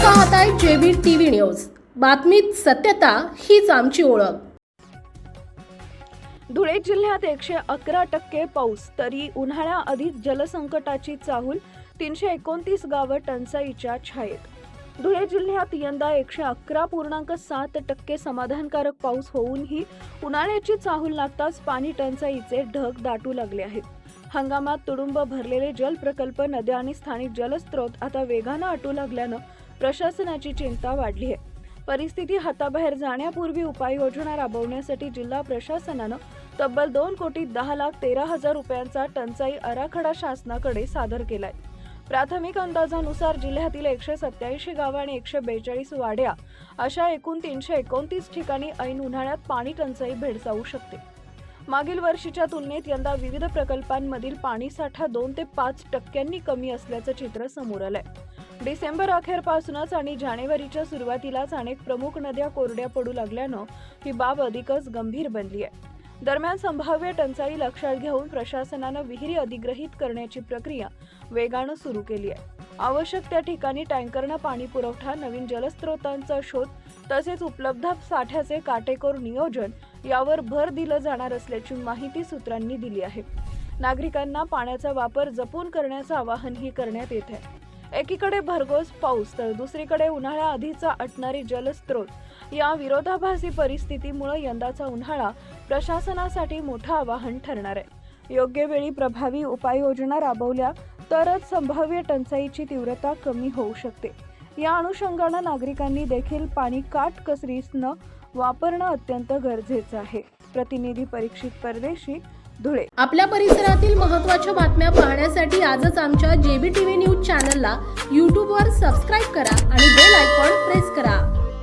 पाहताय JB TV news. बातमीत सत्यता हीच आमची ओळख। धुळे जिल्ह्यात 111% पाऊस, तरी उन्हाळ्याआधीच जलसंकटाची चाहूल। 329 गावं टंचाईच्या छायेत। धुळे जिल्ह्यात यंदा 111.7% समाधानकारक पाऊस होऊनही उन्हाळ्याची चाहूल लागताच पाणी टंचाईचे ढग दाटू लागले आहेत। हंगामात तुडुंब भरलेले जलप्रकल्प, नद्या आणि स्थानिक जलस्रोत आता वेगानं आटू लागल्यानं प्रशासनाची चिंता वाढली आहे। परिस्थिती हाताबाहेर जाण्यापूर्वी उपाययोजना राबवण्यासाठी जिल्हा प्रशासनानं तब्बल 2,10,13,000 रुपयांचा टंचाई आराखडा शासनाकडे सादर केलाय। प्राथमिक अंदाजानुसार जिल्ह्यातील 187 गावं आणि 142 वाड्या अशा एकूण 329 ठिकाणी ऐन उन्हाळ्यात पाणी टंचाई भेडसावू शकते। मागील वर्षीच्या तुलनेत यंदा विविध प्रकल्पांमधील पाणीसाठा 2 ते 5% कमी असल्याचं चित्र समोर आलंय। डिसेंबर अखेरपासूनच आणि जानेवारीच्या सुरुवातीलाच अनेक प्रमुख नद्या कोरड्या पडू लागल्यानं ही बाब अधिकच गंभीर बनली आहे। दरम्यान संभाव्य टंचाई लक्षात घेऊन प्रशासनानं विहिरी अधिग्रहित करण्याची प्रक्रिया वेगानं सुरू केली आहे। आवश्यक त्या ठिकाणी टँकरनं पाणी पुरवठा, नवीन जलस्रोतांचा शोध तसेच उपलब्ध साठ्याचे काटेकोर नियोजन यावर भर दिलं जाणार असल्याची माहिती सूत्रांनी दिली आहे। नागरिकांना पाण्याचा वापर जपून करण्याचं आवाहनही करण्यात येत आहे। एकीकडे भरघोस पाऊस तर दुसरीकडे उन्हाळ्याआधीचा आटणारे जलस्रोत, या विरोधाभासी परिस्थितीमुळे यंदाचा उन्हाळा प्रशासनासाठी मोठं आव्हान ठरणार आहे। योग्य वेळी प्रभावी उपाययोजना राबवल्या तरच संभाव्य टंचाईची तीव्रता कमी होऊ शकते। या अनुषंगानं नागरिकांनी देखील पाणी काटकसरीनं वापरणं अत्यंत गरजेचं आहे। प्रतिनिधी परीक्षित परदेशी, धुळे। आपल्या परिसरातील महत्त्वाच्या बातम्या पाहण्यासाठी आजच आमच्या जेबी टीव्ही न्यूज चॅनलला YouTube वर सबस्क्राईब करा आणि बेल आयकॉन प्रेस करा।